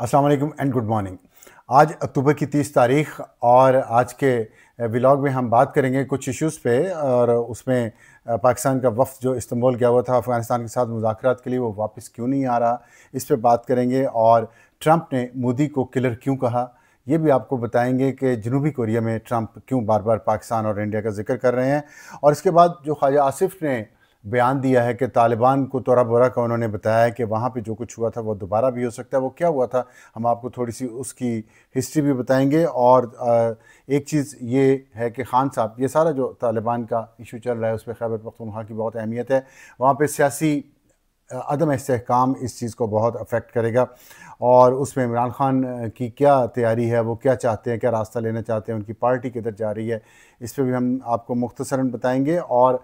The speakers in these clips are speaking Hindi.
अस्सलाम वालेकुम एंड गुड मॉर्निंग। आज अक्टूबर की 30 तारीख और आज के व्लॉग में हम बात करेंगे कुछ इश्यूज़ पे और उसमें पाकिस्तान का वफ़द जो इस्तांबुल गया हुआ था अफ़गानिस्तान के साथ मुज़ाकरात के लिए, वो वापस क्यों नहीं आ रहा, इस पे बात करेंगे। और ट्रंप ने मोदी को किलर क्यों कहा, ये भी आपको बताएंगे कि जनूबी कोरिया में ट्रंप क्यों बार बार पाकिस्तान और इंडिया का जिक्र कर रहे हैं। और इसके बाद जो ख्वाजा आसिफ ने बयान दिया है कि तालिबान को तोरा बोरा का उन्होंने बताया है कि वहाँ पे जो कुछ हुआ था वो दोबारा भी हो सकता है। वो क्या हुआ था, हम आपको थोड़ी सी उसकी हिस्ट्री भी बताएंगे। और एक चीज़ ये है कि खान साहब, ये सारा जो तालिबान का इशू चल रहा है उस पर खैबर पख्तूनख्वा की बहुत अहमियत है। वहाँ पे सियासी अदम इस्तेहकाम इस चीज़ को बहुत अफेक्ट करेगा और उसमें इमरान खान की क्या तैयारी है, वो क्या चाहते हैं, क्या रास्ता लेना चाहते हैं, उनकी पार्टी किधर जा रही है, इस पर भी हम आपको मुख्तसरन बताएंगे। और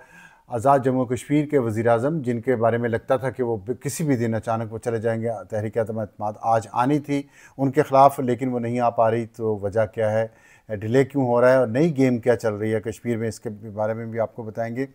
आज़ाद जम्मू कश्मीर के वज़ीर-ए-आज़म, जिनके बारे में लगता था कि वो किसी भी दिन अचानक वो चले जाएंगे, तहरीक एतमाद आज आनी थी उनके ख़िलाफ़ लेकिन वो नहीं आ पा रही, तो वजह क्या है, डिले क्यों हो रहा है और नई गेम क्या चल रही है कश्मीर में, इसके बारे में भी आपको बताएंगे।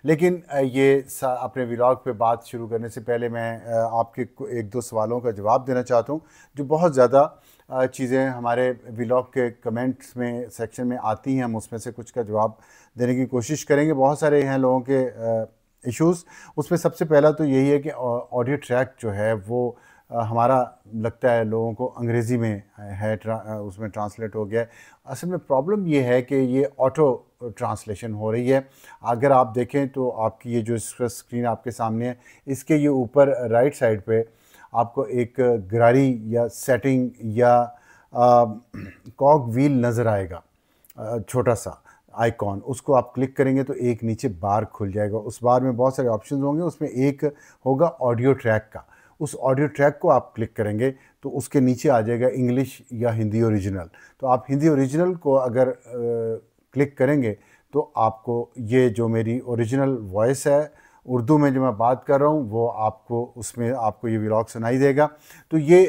लेकिन ये अपने व्लॉग पे बात शुरू करने से पहले मैं आपके एक दो सवालों का जवाब देना चाहता हूँ जो बहुत ज़्यादा चीज़ें हमारे व्लॉग के कमेंट्स में सेक्शन में आती हैं, हम उसमें से कुछ का जवाब देने की कोशिश करेंगे। बहुत सारे हैं लोगों के इश्यूज़। उसमें सबसे पहला तो यही है कि ऑडियो ट्रैक जो है वो हमारा लगता है लोगों को अंग्रेज़ी में है, उसमें ट्रांसलेट हो गया है। असल में प्रॉब्लम ये है कि ये ऑटो ट्रांसलेशन हो रही है। अगर आप देखें तो आपकी ये जो स्क्रीन आपके सामने है, इसके ये ऊपर राइट साइड पे आपको एक गरारी या सेटिंग या कॉग व्हील नज़र आएगा, छोटा सा आइकॉन, उसको आप क्लिक करेंगे तो एक नीचे बार खुल जाएगा। उस बार में बहुत सारे ऑप्शंस होंगे, उसमें एक होगा ऑडियो ट्रैक का। उस ऑडियो ट्रैक को आप क्लिक करेंगे तो उसके नीचे आ जाएगा इंग्लिश या हिंदी ओरिजिनल। तो आप हिंदी ओरिजिनल को अगर क्लिक करेंगे तो आपको ये जो मेरी ओरिजिनल वॉइस है उर्दू में जो मैं बात कर रहा हूँ वो आपको उसमें आपको ये व्लॉग सुनाई देगा। तो ये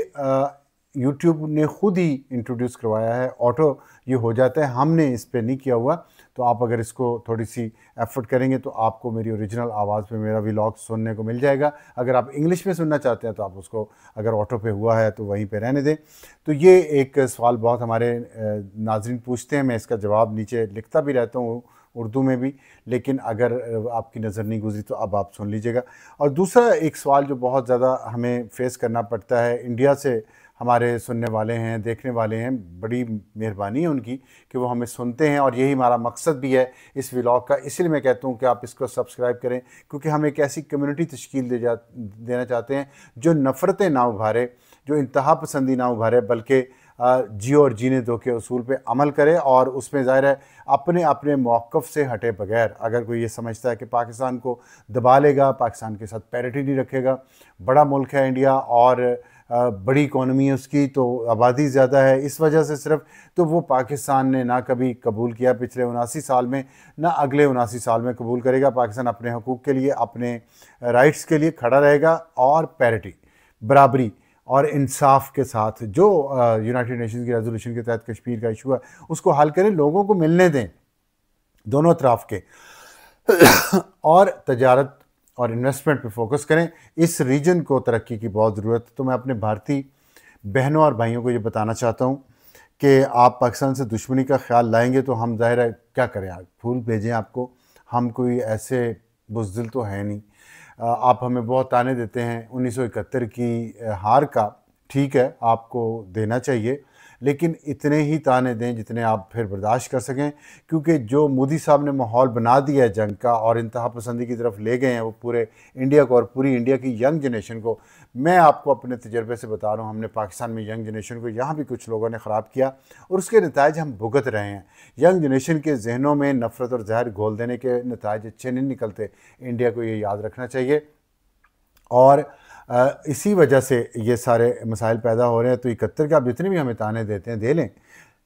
यूट्यूब ने ख़ुद ही इंट्रोड्यूस करवाया है, ऑटो ये हो जाता है, हमने इस पर नहीं किया हुआ। तो आप अगर इसको थोड़ी सी एफर्ट करेंगे तो आपको मेरी ओरिजिनल आवाज़ पे मेरा व्लॉग सुनने को मिल जाएगा। अगर आप इंग्लिश में सुनना चाहते हैं तो आप उसको अगर ऑटो पे हुआ है तो वहीं पे रहने दें। तो ये एक सवाल बहुत हमारे नाज़रीन पूछते हैं, मैं इसका जवाब नीचे लिखता भी रहता हूँ उर्दू में भी, लेकिन अगर आपकी नज़र नहीं गुजरी तो अब आप सुन लीजिएगा। और दूसरा एक सवाल जो बहुत ज़्यादा हमें फेस करना पड़ता है, इंडिया से हमारे सुनने वाले हैं, देखने वाले हैं, बड़ी मेहरबानी है उनकी कि वो हमें सुनते हैं और यही हमारा मकसद भी है इस व्लॉग का। इसलिए मैं कहता हूँ कि आप इसको सब्सक्राइब करें, क्योंकि हम एक ऐसी कम्युनिटी तश्कील देना चाहते हैं जो नफ़रतें ना उभारे, जो इंतहा पसंदी ना उभारे, बल्कि जियो और जीने दो के उसूल पे अमल करे। और उसमें ज़ाहिर है अपने अपने मौक़िफ़ से हटे बगैर अगर कोई ये समझता है कि पाकिस्तान को दबा लेगा, पाकिस्तान के साथ पैरिटी नहीं रखेगा, बड़ा मुल्क है इंडिया और बड़ी इकॉनमी है उसकी, तो आबादी ज़्यादा है, इस वजह से सिर्फ तो वो पाकिस्तान ने ना कभी कबूल किया पिछले 79 साल में, ना अगले 79 साल में कबूल करेगा। पाकिस्तान अपने हकूक़ के लिए, अपने राइट्स के लिए खड़ा रहेगा और पैरिटी, बराबरी और इंसाफ के साथ जो यूनाइटेड नेशंस की रेजोल्यूशन के तहत कश्मीर का इशू है उसको हल करें, लोगों को मिलने दें दोनों तरफ के और तजारत और इन्वेस्टमेंट पे फोकस करें। इस रीजन को तरक्की की बहुत ज़रूरत है। तो मैं अपने भारतीय बहनों और भाइयों को ये बताना चाहता हूँ कि आप पाकिस्तान से दुश्मनी का ख्याल लाएंगे तो हम ज़ाहिर है क्या करें, आप फूल भेजें आपको, हम कोई ऐसे बुज़दिल तो है नहीं। आप हमें बहुत ताने देते हैं 1971 की हार का, ठीक है आपको देना चाहिए, लेकिन इतने ही ताने दें जितने आप फिर बर्दाश्त कर सकें, क्योंकि जो मोदी साहब ने माहौल बना दिया है जंग का और इंतहा पसंदी की तरफ ले गए हैं वो पूरे इंडिया को और पूरी इंडिया की यंग जनरेशन को। मैं आपको अपने तजर्बे से बता रहा हूँ, हमने पाकिस्तान में यंग जनरेशन को यहाँ भी कुछ लोगों ने ख़राब किया और उसके नतायज हम भुगत रहे हैं। यंग जनरेशन के जहनों में नफ़रत और जहर घोल देने के नतायज अच्छे नहीं निकलते, इंडिया को ये याद रखना चाहिए। और इसी वजह से ये सारे मसाइल पैदा हो रहे हैं। तो 71 के आप जितने भी हमें ताने देते हैं दे लें,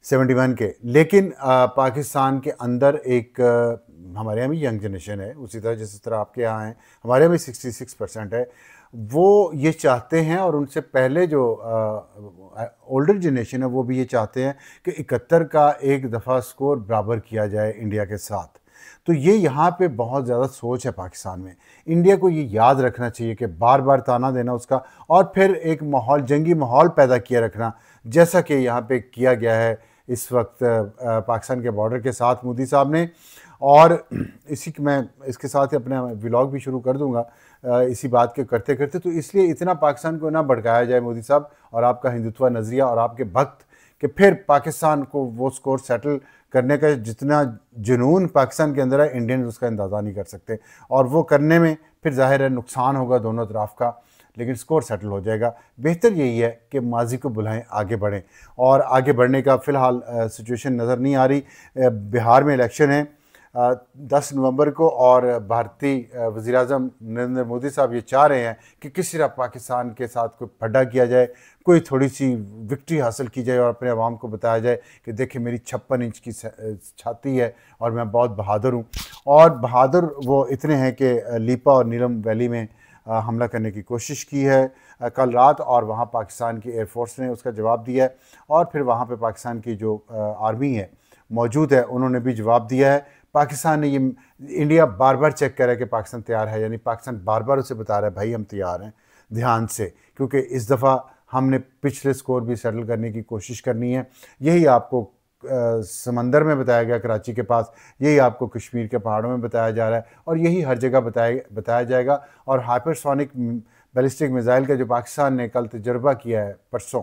71 के, लेकिन पाकिस्तान के अंदर एक हमारे यहाँ भी यंग जनरेशन है, उसी तरह जिस तरह आपके यहाँ है, हमारे यहाँ भी 66% है, वो ये चाहते हैं और उनसे पहले जो ओल्डर जनरेशन है वो भी ये चाहते हैं कि 71 का एक दफ़ा स्कोर बराबर किया जाए इंडिया के साथ। तो ये यहाँ पे बहुत ज़्यादा सोच है पाकिस्तान में। इंडिया को ये याद रखना चाहिए कि बार बार ताना देना उसका, और फिर एक माहौल, जंगी माहौल पैदा किया रखना, जैसा कि यहाँ पे किया गया है इस वक्त पाकिस्तान के बॉर्डर के साथ मोदी साहब ने। और इसी मैं इसके साथ ही अपना व्लॉग भी शुरू कर दूंगा इसी बात के करते करते। तो इसलिए इतना पाकिस्तान को ना भड़काया जाए मोदी साहब और आपका हिंदुत्व नज़रिया और आपके भक्त, कि फिर पाकिस्तान को वो स्कोर सेटल करने का जितना जुनून पाकिस्तान के अंदर है, इंडियन उसका अंदाज़ा नहीं कर सकते, और वो करने में फिर ज़ाहिर है नुकसान होगा दोनों तरफ का, लेकिन स्कोर सेटल हो जाएगा। बेहतर यही है कि माजी को बुलाएं, आगे बढ़ें, और आगे बढ़ने का फ़िलहाल सिचुएशन नज़र नहीं आ रही। बिहार में इलेक्शन है 10 नवंबर को, और भारतीय वज़ीर-ए-आज़म नरेंद्र मोदी साहब ये चाह रहे हैं कि किसी तरह पाकिस्तान के साथ कोई फड्डा किया जाए, कोई थोड़ी सी विक्ट्री हासिल की जाए और अपने अवाम को बताया जाए कि देखिए मेरी 56 इंच की छाती है और मैं बहुत बहादुर हूँ। और बहादुर वो इतने हैं कि लीपा और नीलम वैली में हमला करने की कोशिश की है कल रात, और वहाँ पाकिस्तान की एयरफोर्स ने उसका जवाब दिया है, और फिर वहाँ पे पाकिस्तान की जो आर्मी है मौजूद है उन्होंने भी जवाब दिया है। पाकिस्तान ने ये, इंडिया बार बार चेक कर रहा है कि पाकिस्तान तैयार है, यानी पाकिस्तान बार बार उसे बता रहा है भाई हम तैयार हैं, ध्यान से, क्योंकि इस दफ़ा हमने पिछले स्कोर भी सेटल करने की कोशिश करनी है। यही आपको समंदर में बताया गया कराची के पास, यही आपको कश्मीर के पहाड़ों में बताया जा रहा है, और यही हर जगह बताया जाएगा। और हाइपरसोनिक बैलिस्टिक मिसाइल का जो पाकिस्तान ने कल तजर्बा किया है परसों,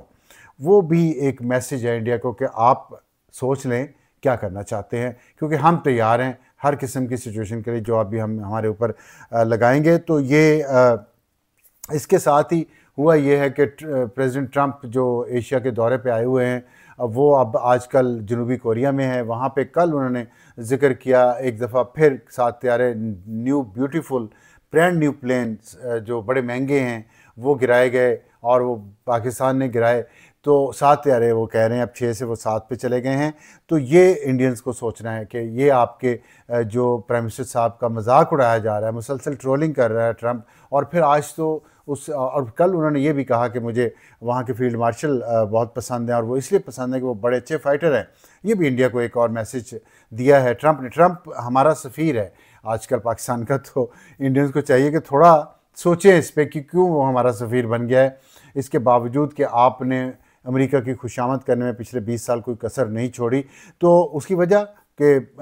वो भी एक मैसेज है इंडिया को कि आप सोच लें क्या करना चाहते हैं, क्योंकि हम तैयार हैं हर किस्म की सिचुएशन के लिए जो अभी हम हमारे ऊपर लगाएंगे। तो ये इसके साथ ही हुआ ये है कि प्रेसिडेंट ट्रंप जो एशिया के दौरे पे आए हुए हैं, वो अब आजकल जनूबी कोरिया में है। वहाँ पे कल उन्होंने जिक्र किया एक दफ़ा फिर 7 तैयारे, new beautiful brand new plain जो बड़े महंगे हैं वो गिराए गए, और वो पाकिस्तान ने गिराए। तो 7 तैयारे वो कह रहे हैं अब 6 से वो 7 पे चले गए हैं। तो ये इंडियंस को सोचना है कि ये आपके जो प्राइम मिनिस्टर साहब का मजाक उड़ाया जा रहा है, मुसलसल ट्रोलिंग कर रहा है ट्रंप। और फिर आज तो और कल उन्होंने ये भी कहा कि मुझे वहाँ के फील्ड मार्शल बहुत पसंद हैं, और वो इसलिए पसंद है कि वो बड़े अच्छे फाइटर हैं। ये भी इंडिया को एक और मैसेज दिया है ट्रंप ने। ट्रंप हमारा सफ़ीर है आजकल पाकिस्तान का, तो इंडियंस को चाहिए कि थोड़ा सोचें इस पर कि क्यों वो हमारा सफ़ीर बन गया है, इसके बावजूद कि आपने अमेरिका की खुशामद करने में पिछले 20 साल कोई कसर नहीं छोड़ी। तो उसकी वजह कि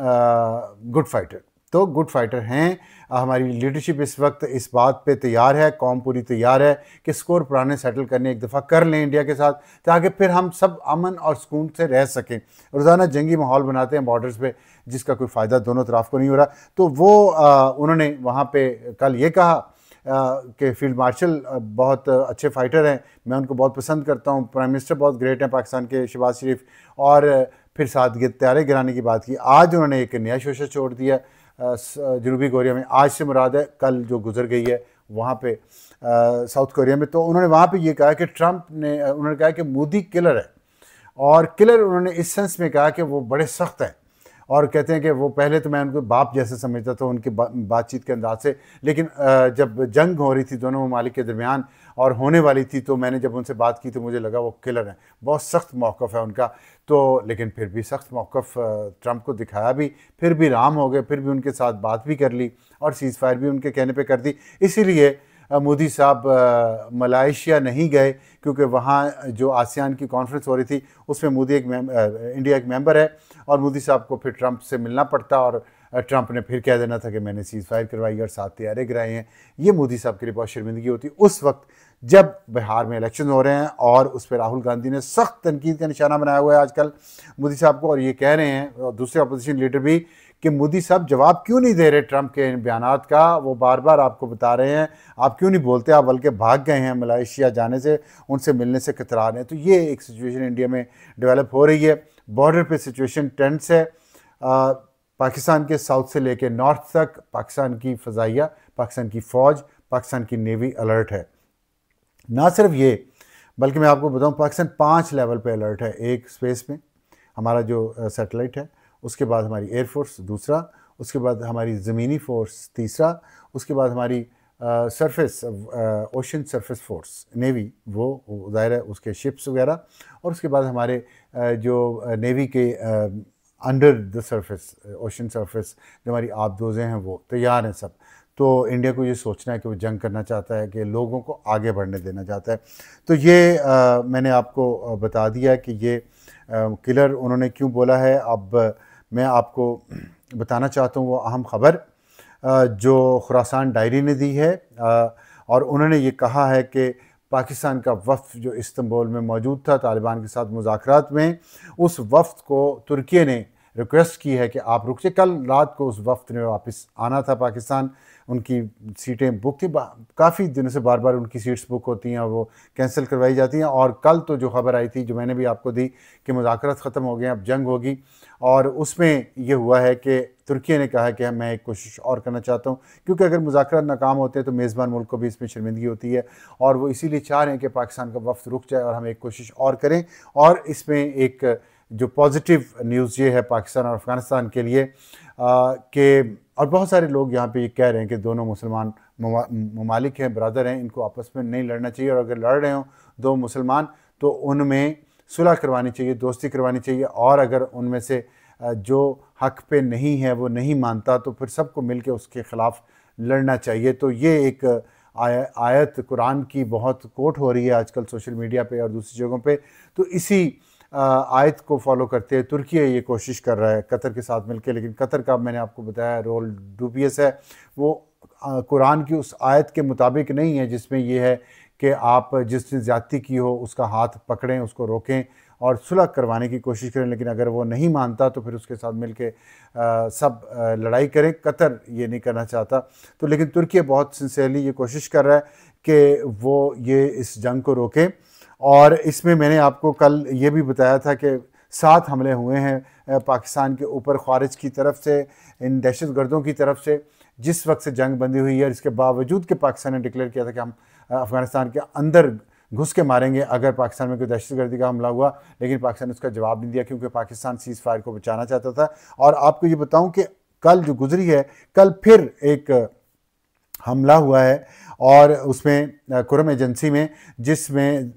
गुड फाइटर, तो गुड फाइटर हैं। हमारी लीडरशिप इस वक्त इस बात पे तैयार है, कौम पूरी तैयार है कि स्कोर पुराने सेटल करने एक दफ़ा कर लें इंडिया के साथ, ताकि फिर हम सब अमन और सुकून से रह सकें। रोज़ाना जंगी माहौल बनाते हैं बॉर्डर्स पे, जिसका कोई फ़ायदा दोनों तरफ को नहीं हो रहा। तो वो उन्होंने वहाँ पे कल ये कहा कि फील्ड मार्शल बहुत अच्छे फाइटर हैं, मैं उनको बहुत पसंद करता हूँ, प्राइम मिनिस्टर बहुत ग्रेट हैं पाकिस्तान के शहबाज शरीफ, और फिर साथ तैयारे गिराने की बात की। आज उन्होंने एक नया शोशा छोड़ दिया जनूबी कोरिया में, आज से मुराद है कल जो गुजर गई है वहाँ पे साउथ कोरिया में। तो उन्होंने वहाँ पे ये कहा कि ट्रंप ने, उन्होंने कहा कि मोदी किलर है, और किलर उन्होंने इस सेंस में कहा कि वो बड़े सख्त हैं, और कहते हैं कि वो पहले तो मैं उनको बाप जैसे समझता था उनकी बातचीत के अंदाज से, लेकिन जब जंग हो रही थी दोनों ममालिक के दरमियान और होने वाली थी, तो मैंने जब उनसे बात की तो मुझे लगा वो किलर हैं, बहुत सख्त मौक़िफ़ है उनका। तो लेकिन फिर भी सख्त मौक़िफ़ ट्रंप को दिखाया भी, फिर भी राम हो गए, फिर भी उनके साथ बात भी कर ली और सीज़ फायर भी उनके कहने पर कर दी। इसीलिए मोदी साहब मलेशिया नहीं गए, क्योंकि वहाँ जो आसियान की कॉन्फ्रेंस हो रही थी उसमें मोदी इंडिया एक मेंबर है, और मोदी साहब को फिर ट्रंप से मिलना पड़ता, और ट्रंप ने फिर कह देना था कि मैंने सीज़ फायर करवाई और 7 तैयारे गिराए हैं। ये मोदी साहब के लिए बहुत शर्मिंदगी होती उस वक्त जब बिहार में इलेक्शन हो रहे हैं, और उस पर राहुल गांधी ने सख्त तनकीद का निशाना बनाया हुआ है आजकल मोदी साहब को, और ये कह रहे हैं और दूसरे अपोजिशन लीडर भी कि मोदी साहब जवाब क्यों नहीं दे रहे ट्रंप के इन बयानात का। वो बार बार आपको बता रहे हैं आप क्यों नहीं बोलते, आप बल्कि भाग गए हैं मलेशिया जाने से, उनसे मिलने से कतरा रहे हैं। तो ये एक सिचुएशन इंडिया में डेवलप हो रही है। बॉर्डर पे सिचुएशन टेंस है। पाकिस्तान के साउथ से लेकर नॉर्थ तक पाकिस्तान की फ़ज़ाइया, पाकिस्तान की फ़ौज, पाकिस्तान की नेवी अलर्ट है। ना सिर्फ ये, बल्कि मैं आपको बताऊं पाकिस्तान 5 लेवल पे अलर्ट है। एक स्पेस में हमारा जो सैटेलाइट है, उसके बाद हमारी एयरफोर्स दूसरा, उसके बाद हमारी ज़मीनी फ़ोर्स तीसरा, उसके बाद हमारी surface ocean surface force navy, वो ज़ाहिर है उसके शिप्स वगैरह, और उसके बाद हमारे जो नेवी के under the surface, ocean surface जो हमारी आबदोज़ें हैं वो तैयार हैं सब। तो इंडिया को ये सोचना है कि वो जंग करना चाहता है, कि लोगों को आगे बढ़ने देना चाहता है। तो ये मैंने आपको बता दिया कि ये किलर उन्होंने क्यों बोला है। अब मैं आपको बताना चाहता हूँ वो अहम ख़बर जो खुरासान डायरी ने दी है, और उन्होंने ये कहा है कि पाकिस्तान का वफ़द जो इस्तांबुल में मौजूद था तालिबान के साथ मुज़ाकरात में, उस वफ़द को तुर्की ने रिक्वेस्ट की है कि आप रुक जाइए। कल रात को उस वफ़द ने वापस आना था पाकिस्तान, उनकी सीटें बुक थी, काफ़ी दिनों से बार बार उनकी सीट्स बुक होती हैं और वो कैंसिल करवाई जाती हैं। और कल तो जो खबर आई थी, जो मैंने भी आपको दी, कि मुज़ाकरात ख़त्म हो गए, अब जंग होगी, और उसमें ये हुआ है कि तुर्की ने कहा है कि मैं एक कोशिश और करना चाहता हूँ, क्योंकि अगर मुज़ाकरात नाकाम होते हैं तो मेज़बान मुल्क को भी इसमें शर्मिंदगी होती है, और वो इसीलिए चाह रहे हैं कि पाकिस्तान का वफ़द रुक जाए और हम एक कोशिश और करें। और इसमें एक जो पॉजिटिव न्यूज़ ये है पाकिस्तान और अफ़गानिस्तान के लिए कि, और बहुत सारे लोग यहाँ पे ये कह रहे हैं कि दोनों मुसलमान ममालिक हैं, बरादर हैं, इनको आपस में नहीं लड़ना चाहिए, और अगर लड़ रहे हों दो मुसलमान तो उनमें सुलह करवानी चाहिए, दोस्ती करवानी चाहिए, और अगर उनमें से जो हक़ पे नहीं है, वो नहीं मानता, तो फिर सबको मिल के उसके ख़िलाफ़ लड़ना चाहिए। तो ये एक आयत कुरान की बहुत कोट हो रही है आजकल सोशल मीडिया पे और दूसरी जगहों पे। तो इसी आयत को फॉलो करते हुए तुर्की ये कोशिश कर रहा है कतर के साथ मिलकर, लेकिन कतर का मैंने आपको बताया रोल डूबियस है। वो कुरान की उस आयत के मुताबिक नहीं है जिसमें ये है कि आप जिसने ज़्यादती की हो उसका हाथ पकड़ें, उसको रोकें और सुलह करवाने की कोशिश करें, लेकिन अगर वो नहीं मानता तो फिर उसके साथ मिलके सब लड़ाई करें। कतर ये नहीं करना चाहता, तो लेकिन तुर्की बहुत सिंसियरली ये कोशिश कर रहा है कि वो ये इस जंग को रोके। और इसमें मैंने आपको कल ये भी बताया था कि 7 हमले हुए हैं पाकिस्तान के ऊपर ख़वारिज की तरफ से, इन दहशत गर्दों की तरफ से, जिस वक्त से जंग बंदी हुई है। इसके बावजूद कि पाकिस्तान ने डिक्लेयर किया था कि हम अफ़गानिस्तान के अंदर घुस के मारेंगे अगर पाकिस्तान में कोई दहशतगर्दी का हमला हुआ, लेकिन पाकिस्तान ने उसका जवाब नहीं दिया, क्योंकि पाकिस्तान सीज़ फायर को बचाना चाहता था। और आपको ये बताऊं कि कल जो गुजरी है, कल फिर एक हमला हुआ है, और उसमें कुरम एजेंसी में, जिसमें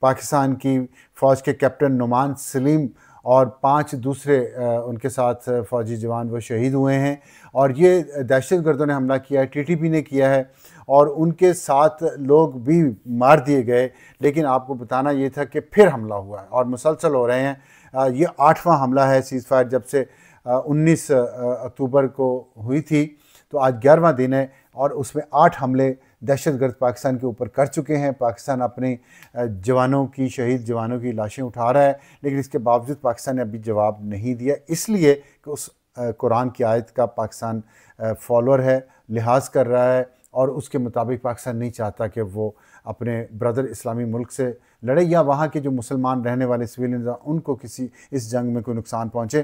पाकिस्तान की फ़ौज के कैप्टन नुमान सलीम और 5 दूसरे उनके साथ फ़ौजी जवान वो शहीद हुए हैं। और ये दहशतगर्दों ने हमला किया है, टीटीपी ने किया है, और उनके साथ लोग भी मार दिए गए। लेकिन आपको बताना ये था कि फिर हमला हुआ है और मुसलसल हो रहे हैं। ये 8वां हमला है सीज़ फायर जब से 19 अक्टूबर को हुई थी, तो आज 11वां दिन है, और उसमें 8 हमले दहशतगर्द पाकिस्तान के ऊपर कर चुके हैं। पाकिस्तान अपने जवानों की, शहीद जवानों की लाशें उठा रहा है, लेकिन इसके बावजूद पाकिस्तान ने अभी जवाब नहीं दिया, इसलिए कि उस कुरान की आयत का पाकिस्तान फॉलोअर है, लिहाज कर रहा है, और उसके मुताबिक पाकिस्तान नहीं चाहता कि वो अपने ब्रदर इस्लामी मुल्क से लड़े, या वहाँ के जो मुसलमान रहने वाले सिविलियन उनको किसी इस जंग में कोई नुकसान पहुँचे।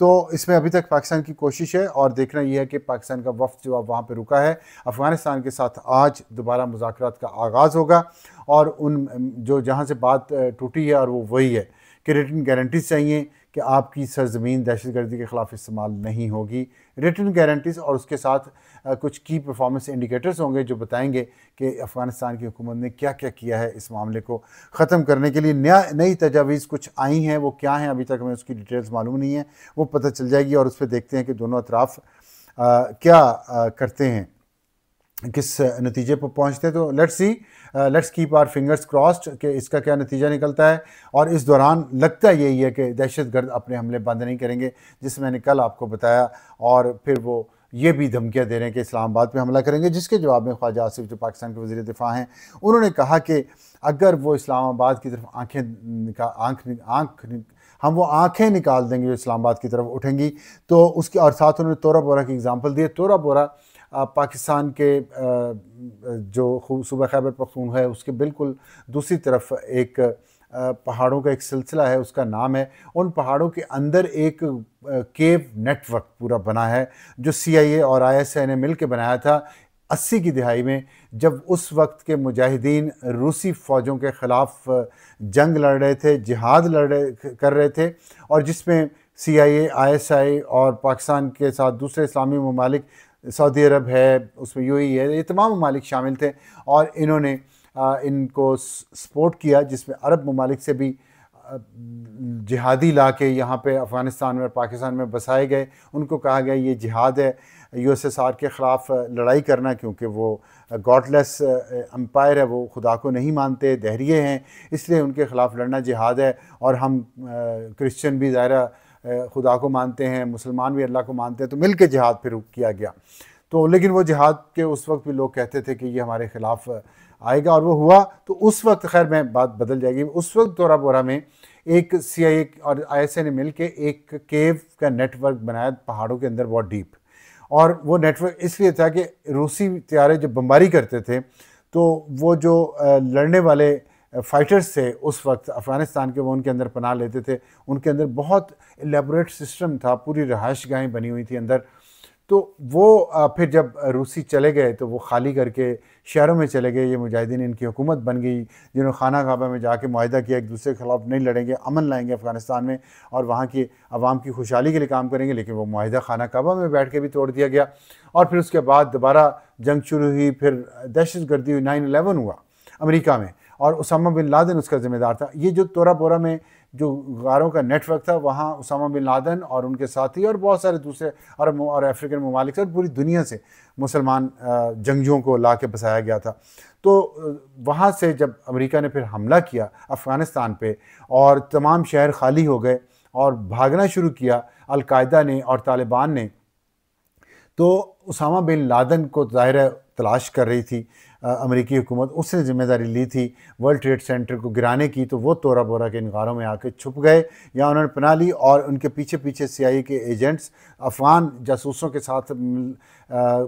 तो इसमें अभी तक पाकिस्तान की कोशिश है, और देखना यह है कि पाकिस्तान का वफ़द जो अब वहाँ पे रुका है अफ़गानिस्तान के साथ, आज दोबारा मुज़ाकरात का आगाज़ होगा। और उन जो जहाँ से बात टूटी है, और वो वही है कि रिटन गारंटीज़ चाहिए कि आपकी सरजमीन दहशतगर्दी के ख़िलाफ़ इस्तेमाल नहीं होगी। रिटन गारंटीज़, और उसके साथ कुछ की परफॉर्मेंस इंडिकेटर्स होंगे जो बताएंगे कि अफ़गानिस्तान की हुकूमत ने क्या क्या किया है इस मामले को ख़त्म करने के लिए। नई तजावीज़ कुछ आई हैं, वो क्या हैं अभी तक हमें उसकी डिटेल्स मालूम नहीं है, वो पता चल जाएगी, और उस पर देखते हैं कि दोनों अतराफ़ क्या करते हैं, किस नतीजे पर पहुंचते हैं। तो let's keep our fingers crossed कि इसका क्या नतीजा निकलता है। और इस दौरान लगता यही है कि दहशतगर्द अपने हमले बंद नहीं करेंगे, जिससे मैंने कल आपको बताया, और फिर वो ये भी धमकियाँ दे रहे हैं कि इस्लामाबाद पे हमला करेंगे, जिसके जवाब में ख्वाजा आसिफ जो पाकिस्तान के वज़ीर दिफ़ा हैं, उन्होंने कहा कि अगर वो इस्लामाबाद की तरफ हम वो आँखें निकाल देंगे जो इस्लामाबाद की तरफ उठेंगी, तो उसकी, और साथ उन्होंने तोरा बोरा की एग्ज़ाम्पल दिए। तोरा बोरा पाकिस्तान के जो सूबा खैबर पख्तूनख्वा है उसके बिल्कुल दूसरी तरफ एक पहाड़ों का एक सिलसिला है, उसका नाम है। उन पहाड़ों के अंदर एक केव नेटवर्क पूरा बना है, जो CIA और ISI ने मिल के बनाया था 80 की दिहाई में, जब उस वक्त के मुजाहिदीन रूसी फ़ौजों के ख़िलाफ़ जंग लड़ रहे थे, जिहाद कर रहे थे, और जिसमें CIA, ISI और पाकिस्तान के साथ दूसरे इस्लामी ममालिक, सऊदी अरब है, उसमें UAE है, ये तमाम ममालिक शामिल थे, और इन्होंने इनको सपोर्ट किया, जिसमें अरब ममालिक से भी जिहादी ला के यहाँ पे अफ़गानिस्तान में पाकिस्तान में बसाए गए। उनको कहा गया ये जिहाद है, यूएसएसआर के ख़िलाफ़ लड़ाई करना, क्योंकि वो गॉडलेस एम्पायर है, वो खुदा को नहीं मानते, दहरिए हैं, इसलिए उनके ख़िलाफ़ लड़ना जिहाद है। और हम क्रिश्चियन भी ज़ाहिर खुदा को मानते हैं, मुसलमान भी अल्लाह को मानते हैं, तो मिल के जिहाद फिर किया गया। तो लेकिन वो जिहाद के उस वक्त भी लोग कहते थे कि ये हमारे ख़िलाफ़ आएगा, और वो हुआ। तो उस वक्त खैर मैं बात बदल जाएगी। उस वक्त तोरा बोरा में एक CIA और ISA ने मिल के एक केव का नेटवर्क बनाया पहाड़ों के अंदर बहुत डीप। और वो नेटवर्क इसलिए था कि रूसी तैयारे जब बमबारी करते थे तो वो जो लड़ने वाले फाइटर्स थे उस वक्त अफ़गानिस्तान के, वो उनके अंदर पनाह लेते थे। उनके अंदर बहुत एलेबोरेट सिस्टम था, पूरी रहाइश गाहें बनी हुई थी अंदर। तो वो फिर जब रूसी चले गए तो वो खाली करके शहरों में चले गए। ये मुजाहिदीन, इनकी हुकूमत बन गई, जिन्होंने खाना काबा में जाके मुआहिदा किया एक दूसरे के खिलाफ नहीं लड़ेंगे, अमन लाएंगे अफ़गानिस्तान में और वहाँ की आवाम की खुशहाली के लिए काम करेंगे। लेकिन वो मुआहिदा खाना काबा में बैठ के भी तोड़ दिया गया। और फिर उसके बाद दोबारा जंग शुरू हुई, फिर दहशत गर्दी हुई, 9/11 हुआ अमेरिका में, और उसामा बिन लादेन उसका ज़िम्मेदार था। ये जो तोरा बोरा में जो गारों का नेटवर्क था, वहाँ उसामा बिन लादेन और उनके साथी और बहुत सारे दूसरे अरब और अफ्रीकन ममालिक से, पूरी दुनिया से मुसलमान जंगजुओं को ला के बसाया गया था। तो वहाँ से जब अमेरिका ने फिर हमला किया अफ़गानिस्तान पे और तमाम शहर खाली हो गए और भागना शुरू किया अल-कायदा ने और तालिबान ने, तो उसामा बिन लादेन को ज़ाहिर है तलाश कर रही थी अमेरिकी हुकूमत। उसने ज़िम्मेदारी ली थी वर्ल्ड ट्रेड सेंटर को गिराने की। तो वो तोरा बोरा के इन गारों में आके छुप गए या उन्होंने पनाह ली, और उनके पीछे पीछे CIA के एजेंट्स अफ़गान जासूसों के साथ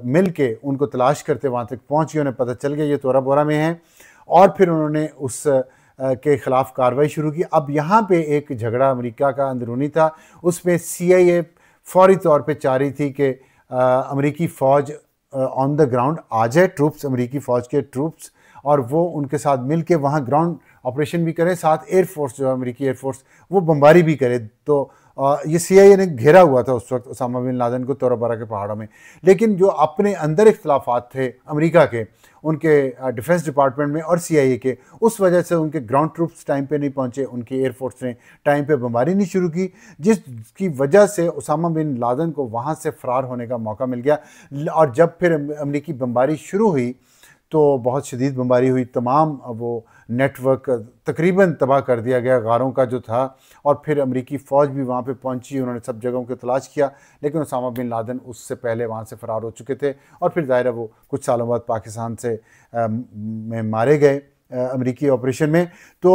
मिल के उनको तलाश करते वहाँ तक पहुँच गए। उन्हें पता चल गया ये तोरा बोरा में हैं, और फिर उन्होंने उस के ख़िलाफ़ कार्रवाई शुरू की। अब यहाँ पे एक झगड़ा अमेरिका का अंदरूनी था। उसमें CIA फौरी तौर पे चाह रही थी कि अमेरिकी फ़ौज ऑन द ग्राउंड आ जाए, ट्रूप्स, अमेरिकी फ़ौज के ट्रूप्स, और वो उनके साथ मिल के वहाँ ग्राउंड ऑपरेशन भी करें, साथ एयरफोर्स जो है अमेरिकी एयरफोर्स वो बमबारी भी करे। तो ये CIA ने घेरा हुआ था उस वक्त उसामा बिन लादेन को तोरा बोरा के पहाड़ों में। लेकिन जो अपने अंदर इख्तलाफात थे अमेरिका के, उनके डिफेंस डिपार्टमेंट में और CIA के, उस वजह से उनके ग्राउंड ट्रूप्स टाइम पे नहीं पहुंचे, उनकी एयरफोर्स ने टाइम पे बमबारी नहीं शुरू की, जिसकी वजह से उसामा बिन लादेन को वहाँ से फ़रार होने का मौका मिल गया। और जब फिर अमेरिकी बमबारी शुरू हुई तो बहुत शदीद बमबारी हुई, तमाम वो नेटवर्क तकरीबन तबाह कर दिया गया गारों का जो था। और फिर अमेरिकी फ़ौज भी वहाँ पे पहुँची, उन्होंने सब जगहों की तलाश किया, लेकिन उसामा बिन लादेन उससे पहले वहाँ से फ़रार हो चुके थे। और फिर ज़ाहिर है वो कुछ सालों बाद पाकिस्तान से में मारे गए अमेरिकी ऑपरेशन में। तो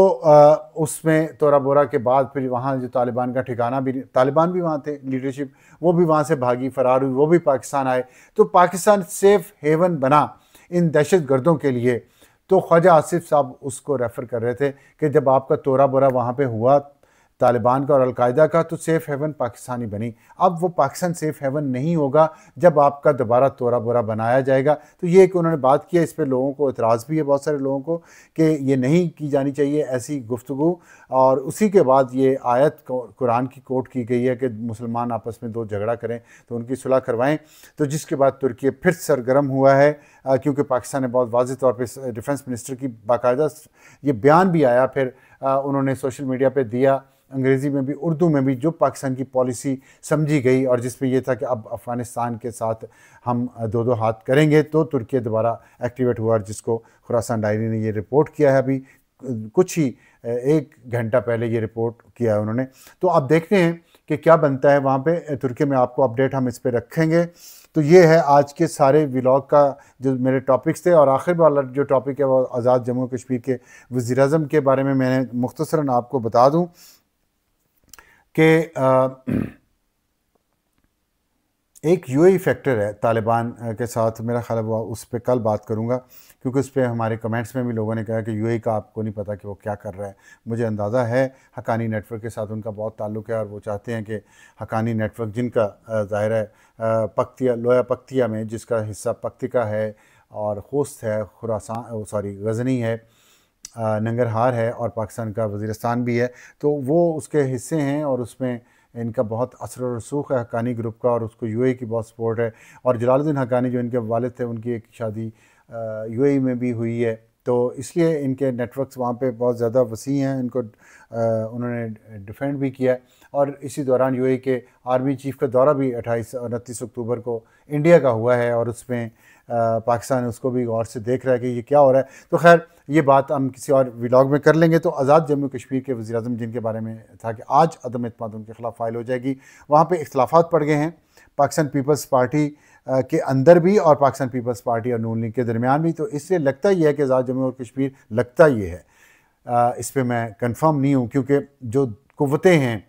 उसमें तोरा बोरा के बाद फिर वहाँ जो तालिबान का ठिकाना भी, तालिबान भी वहाँ थे, लीडरशिप वो भी वहाँ से भागी, फ़रार हुई, वो भी पाकिस्तान आए। तो पाकिस्तान सेफ़ हेवन बना इन दहशत गर्दों के लिए। तो ख्वाजा आसिफ साहब उसको रेफ़र कर रहे थे कि जब आपका तोरा बोरा वहाँ पे हुआ तालिबान का और अलकायदा का, तो सेफ़ हेवन पाकिस्तानी बनी। अब वो पाकिस्तान सेफ़ हेवन नहीं होगा जब आपका दोबारा तोरा बोरा बनाया जाएगा। तो ये एक उन्होंने बात किया, इस पर लोगों को एतराज़ भी है, बहुत सारे लोगों को, कि ये नहीं की जानी चाहिए ऐसी गुफ्तगू। और उसी के बाद ये आयत कुरान की कोट की गई है कि मुसलमान आपस में दो झगड़ा करें तो उनकी सुलह करवाएं। तो जिसके बाद तुर्की फिर सरगर्म हुआ है, क्योंकि पाकिस्तान ने बहुत वाज़ेह तौर पर डिफेंस मिनिस्टर की बाकायदा ये बयान भी आया, फिर उन्होंने सोशल मीडिया पर दिया, अंग्रेज़ी में भी उर्दू में भी, जो पाकिस्तान की पॉलिसी समझी गई और जिसमें यह था कि अब अफ़गानिस्तान के साथ हम दो दो हाथ करेंगे। तो तुर्की दोबारा एक्टिवेट हुआ, जिसको खुरासान डायरी ने ये रिपोर्ट किया है, अभी कुछ ही 1 घंटा पहले ये रिपोर्ट किया है उन्होंने। तो अब देखते हैं कि क्या बनता है वहाँ पे तुर्की में। आपको अपडेट हम इस पर रखेंगे। तो ये है आज के सारे व्लॉग का जो मेरे टॉपिक्स थे। और आखिर वाला जो टॉपिक है वो आज़ाद जम्मू कश्मीर के वज़ीर-ए-आज़म के बारे में मैंने मुख्तसरन आपको बता दूँ कि एक UAE फैक्टर है तालिबान के साथ, मेरा ख्याल है वो उस पर कल बात करूँगा, क्योंकि उस पर हमारे कमेंट्स में भी लोगों ने कहा कि UAE का आपको नहीं पता कि वो क्या कर रहा है। मुझे अंदाज़ा है हक्कानी नेटवर्क के साथ उनका बहुत ताल्लुक़ है, और वो चाहते हैं कि हक्कानी नेटवर्क, जिनका ज़ाहिर है पख्तिया, लोया पख्तिया में जिसका हिस्सा पख्तिका है और खोस्त है, खुरासान गज़नी है, नंगरहार है, और पाकिस्तान का वज़ीरिस्तान भी है, तो वो उसके हिस्से हैं। और उसमें इनका बहुत असर और रसूख है हक्कानी ग्रुप का, और उसको UAE की बहुत सपोर्ट है। और जलालुद्दीन हक्कानी जो इनके वालिद थे, उनकी एक शादी UAE में भी हुई है, तो इसलिए इनके नेटवर्क्स वहाँ पे बहुत ज़्यादा वसी हैं, इनको उन्होंने डिफेंड भी किया। और इसी दौरान यूएई के आर्मी चीफ का दौरा भी 28-29 अक्टूबर को इंडिया का हुआ है, और उसमें पाकिस्तान उसको भी गौर से देख रहा है कि ये क्या हो रहा है। तो खैर ये बात हम किसी और व्लॉग में कर लेंगे। तो आज़ाद जम्मू कश्मीर के वज़ीर-ए-आज़म जिनके बारे में था कि आज अदम एतमाद उनके खिलाफ फाइल हो जाएगी, वहाँ पे इख्तिलाफ़ात पड़ गए हैं पाकिस्तान पीपल्स पार्टी के अंदर भी और पाकिस्तान पीपल्स पार्टी और नून लीग के दरमियान भी। तो इससे लगता ये है कि आज़ाद जम्मू और कश्मीर, लगता ये है, इस पर मैं कंफर्म नहीं हूँ, क्योंकि जो कुव्वतें हैं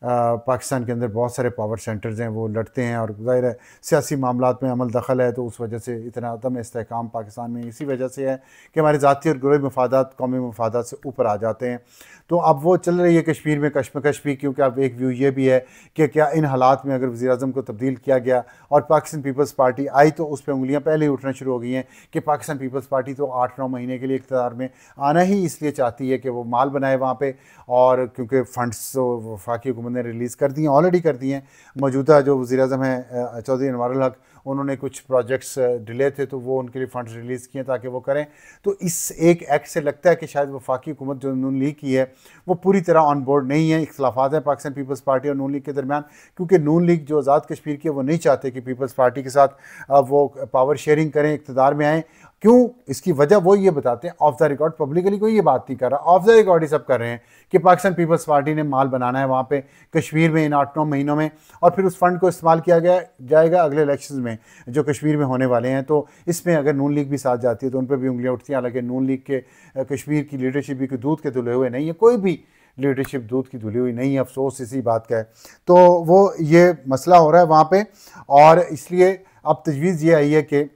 पाकिस्तान के अंदर, बहुत सारे पावर सेंटर्स हैं, वो लड़ते हैं, और ज़ाहिर है सियासी मामलात में अमल दखल है, तो उस वजह से इतना अदम इस्तेहकाम पाकिस्तान में इसी वजह से है कि हमारे ज़ाती और ग्रोही मफादात कौमी मफादात से ऊपर आ जाते हैं। तो अब वो चल रही है कश्मीर में कशमकश भी, क्योंकि अब एक व्यू ये भी है कि क्या इन हालात में अगर वज़ीर-ए-आज़म को तब्दील किया गया और पाकिस्तान पीपल्स पार्टी आई, तो उस पर उंगलियाँ पहले ही उठना शुरू हो गई हैं कि पाकिस्तान पीपल्स पार्टी तो 8-9 महीने के लिए इक़्तिदार में आना ही इसलिए चाहती है कि वो माल बनाए वहाँ पर, और क्योंकि फ़ंड्स तो वफाकी हुकूमत ने रिलीज़ कर दिए, ऑलरेडी कर दिए हैं। मौजूदा जो वज़ीर-ए-आज़म हैं चौधरी अनवारुल हक, उन्होंने कुछ प्रोजेक्ट्स डिले थे, तो वो उनके लिए फ़ंड्स रिलीज़ किए ताकि वो करें। तो इस एक एक्ट से लगता है कि शायद वफाकी हुकूमत जो नून लीग की है वो पूरी तरह ऑन बोर्ड नहीं है। इख्तिलाफ़ात हैं पाकिस्तान पीपल्स पार्टी और नून लीग के दरमियान, क्योंकि नून लीग जो आज़ाद कश्मीर की है वो नहीं चाहते कि पीपल्स पार्टी के साथ वो पावर शेयरिंग करें, इक़्तिदार में आएँ। क्यों? इसकी वजह वो ये बताते हैं, ऑफ द रिकॉर्ड, पब्लिकली कोई ये बात नहीं कर रहा, ऑफ द रिकॉर्ड ही सब कर रहे हैं कि पाकिस्तान पीपल्स पार्टी ने माल बनाना है वहाँ पे कश्मीर में इन 8-9 महीनों में, और फिर उस फंड को इस्तेमाल किया जाएगा अगले इलेक्शंस में जो कश्मीर में होने वाले हैं। तो इसमें अगर नून लीग भी साथ जाती है तो उन पर भी उंगलियाँ उठती हैं। हालांकि नून लीग के कश्मीर की लीडरशिप भी दूध के धुले हुए नहीं है, कोई भी लीडरशिप दूध की धुली हुई नहीं है, अफसोस इसी बात का है। तो वो ये मसला हो रहा है वहाँ पर, और इसलिए अब तजवीज़ ये आई है कि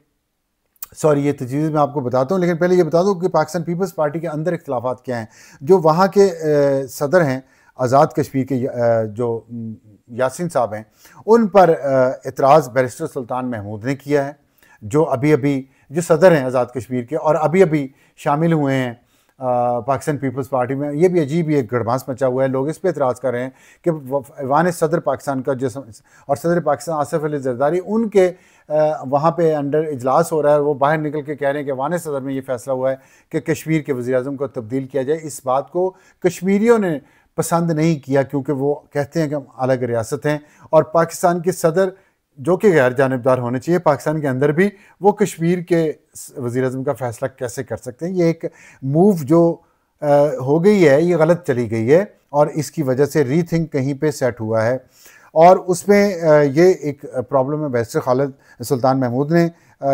ये तजवीज़ मैं आपको बताता हूँ, लेकिन पहले ये बता दूँ कि पाकिस्तान पीपल्स पार्टी के अंदर इख्तिलाफ़ात क्या हैं। जो वहाँ के सदर हैं आज़ाद कश्मीर के, जो यासीन साहब हैं, उन पर एतराज़ बैरिस्टर सुल्तान महमूद ने किया है, जो अभी अभी जो सदर हैं आज़ाद कश्मीर के और अभी अभी शामिल हुए हैं पाकिस्तान पीपल्स पार्टी में। ये भी अजीब ही एक गड़बास मचा हुआ है। लोग इस पे एतराज़ कर रहे हैं कि ऐवान सदर पाकिस्तान का जो और सदर पाकिस्तान आसिफ अली जरदारी, उनके वहाँ पे अंडर इजलास हो रहा है, वो बाहर निकल के कह रहे हैं कि ऐवान सदर में ये फैसला हुआ है कि कश्मीर के वज़ीर-ए-आज़म को तब्दील किया जाए। इस बात को कश्मीरियों ने पसंद नहीं किया, क्योंकि वो कहते हैं कि हम अलग रियासत हैं, और पाकिस्तान के सदर जो कि गैर जानिबदार होने चाहिए पाकिस्तान के अंदर भी, वो कश्मीर के वज़ीर-ए-आज़म का फ़ैसला कैसे कर सकते हैं। ये एक मूव जो हो गई है, ये गलत चली गई है, और इसकी वजह से रीथिंक कहीं पे सेट हुआ है, और उसमें ये एक प्रॉब्लम है। बैरिस्टर खालिद सुल्तान महमूद ने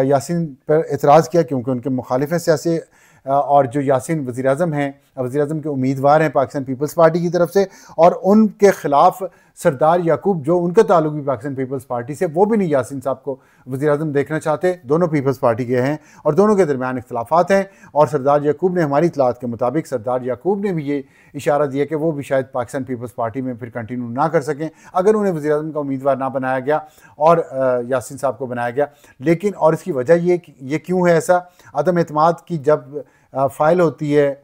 यासीन पर एतराज़ किया, क्योंकि उनके मुखालिफ हैं सियासी, और जो यासीन वज़ीर-ए-आज़म हैं, वज़ीर-ए-आज़म के उम्मीदवार हैं पाकिस्तान पीपल्स पार्टी की तरफ से, और उनके ख़िलाफ़ सरदार याकूब, जो उनका ताल्लुक भी पाकिस्तान पीपल्स पार्टी से, वो भी नहीं यासीन साहब को वज़ीर-ए-आज़म देखना चाहते। दोनों पीपल्स पार्टी के हैं और दोनों के दरमियान इख्तिलाफ़ात हैं, और सरदार याकूब ने, हमारी इतलात के मुताबिक सरदार याकूब ने भी ये इशारा दिया कि वो भी शायद पाकिस्तान पीपल्स पार्टी में फिर कंटिन्यू ना कर सकें अगर उन्हें वज़ीर-ए-आज़म का उम्मीदवार ना बनाया गया और यासीन साहब को बनाया गया। लेकिन और इसकी वजह ये क्यों है ऐसा? अदम एतमाद की जब फाइल होती है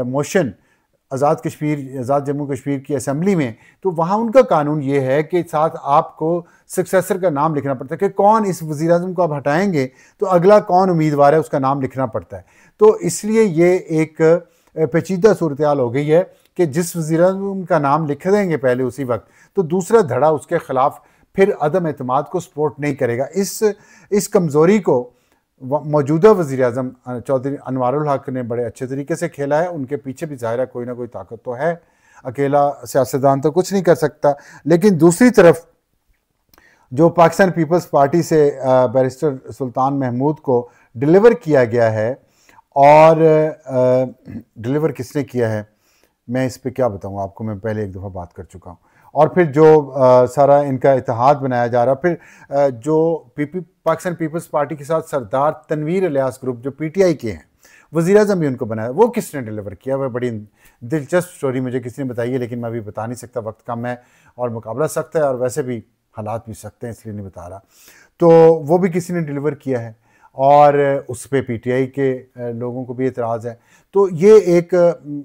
मोशन आज़ाद जम्मू कश्मीर की असम्बली में, तो वहाँ उनका कानून ये है कि साथ आपको सक्सेसर का नाम लिखना पड़ता है कि कौन इस वज़ीर-ए-आज़म को आप हटाएंगे तो अगला कौन उम्मीदवार है उसका नाम लिखना पड़ता है। तो इसलिए ये एक पेचीदा सूरत हाल हो गई है कि जिस वज़ीर-ए-आज़म का नाम लिख देंगे पहले उसी वक्त, तो दूसरा धड़ा उसके ख़िलाफ़ फिर अदम एतमाद को सपोर्ट नहीं करेगा। इस कमज़ोरी को मौजूदा वज़ीर-ए-आज़म चौधरी अनवारुल हक ने बड़े अच्छे तरीके से खेला है। उनके पीछे भी ज़ाहिर है कोई ना कोई ताकत तो है, अकेला सियासतदान तो कुछ नहीं कर सकता। लेकिन दूसरी तरफ जो पाकिस्तान पीपल्स पार्टी से बैरिस्टर सुल्तान महमूद को डिलीवर किया गया है, और डिलीवर किसने किया है मैं इस पर क्या बताऊँ आपको, मैं पहले एक दफ़ा बात कर चुका हूँ। और फिर जो सारा इनका इत्तेहाद बनाया जा रहा, फिर जो पाकिस्तान पीपल्स पार्टी के साथ सरदार तनवीर इलियास ग्रुप जो पीटीआई के हैं, वज़ीर-ए-आज़म भी उनको बनाया, वो किसने डिलीवर किया? वह बड़ी दिलचस्प स्टोरी मुझे किसी ने बताई है, लेकिन मैं अभी बता नहीं सकता, वक्त कम है और मुकाबला सख्त है और वैसे भी हालात भी सख्त हैं, इसलिए नहीं बता रहा। तो वो भी किसी ने डिलीवर किया है, और उस पर पीटीआई के लोगों को भी एतराज़ है। तो ये एक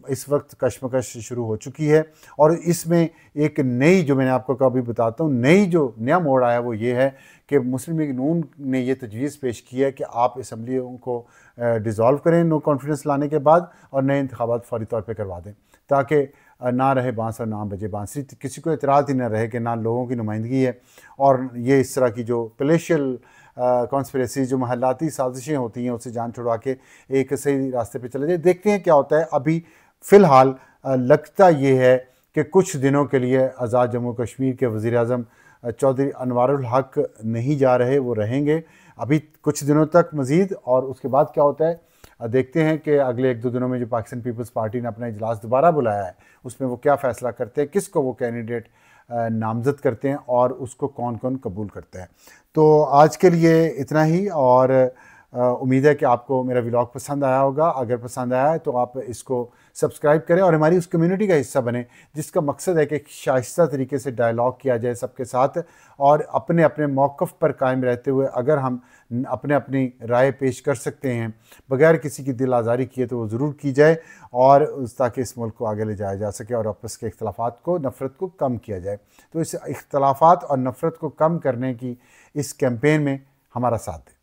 इस वक्त कशमकश शुरू हो चुकी है, और इसमें एक नई, जो मैंने आपको कभी बताता हूँ, नया मोड़ आया वो ये है कि मुस्लिम लीग नून ने ये तजवीज़ पेश की है कि आप असम्बलियों को डिज़ोल्व करें नो कॉन्फिडेंस लाने के बाद और नए इंतखाबात फौरी तौर पर करवा दें, ताकि ना रहे बांस और ना बजे बांसुरी, किसी को इतराज़ ही ना रहे कि ना लोगों की नुमाइंदगी है। और ये इस तरह की जो पैलेशियल कॉन्स्पिरेसी, जो महलाती साजिशें होती हैं, उससे जान छुड़वा के एक सही रास्ते पे चले जाए। देखते हैं क्या होता है। अभी फ़िलहाल लगता ये है कि कुछ दिनों के लिए आज़ाद जम्मू कश्मीर के वज़ीर-ए-आज़म चौधरी अनवारुल हक नहीं जा रहे, वो रहेंगे अभी कुछ दिनों तक मज़ीद। और उसके बाद क्या होता है देखते हैं कि अगले 1-2 दिनों में जो पाकिस्तान पीपल्स पार्टी ने अपना इजलास दोबारा बुलाया है, उसमें वो क्या फ़ैसला करते हैं, किसको वो कैंडिडेट नामज़द करते हैं और उसको कौन कौन कबूल करता है। तो आज के लिए इतना ही, और उम्मीद है कि आपको मेरा व्लॉग पसंद आया होगा। अगर पसंद आया है तो आप इसको सब्सक्राइब करें और हमारी उस कम्युनिटी का हिस्सा बने जिसका मकसद है कि शाइस्ता तरीके से डायलॉग किया जाए सबके साथ, और अपने अपने मौक़िफ़ पर कायम रहते हुए अगर हम अपने अपनी राय पेश कर सकते हैं बगैर किसी की दिल आज़ारी किए तो वो ज़रूर की जाए, और ताकि इस मुल्क को आगे ले जाया जा सके और आपस के इख्तलाफात को, नफ़रत को कम किया जाए। तो इस इख्तलाफात और नफ़रत को कम करने की इस कैंपेन में हमारा साथ दें।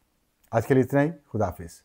आज के लिए इतना ही। खुदा हाफिज़।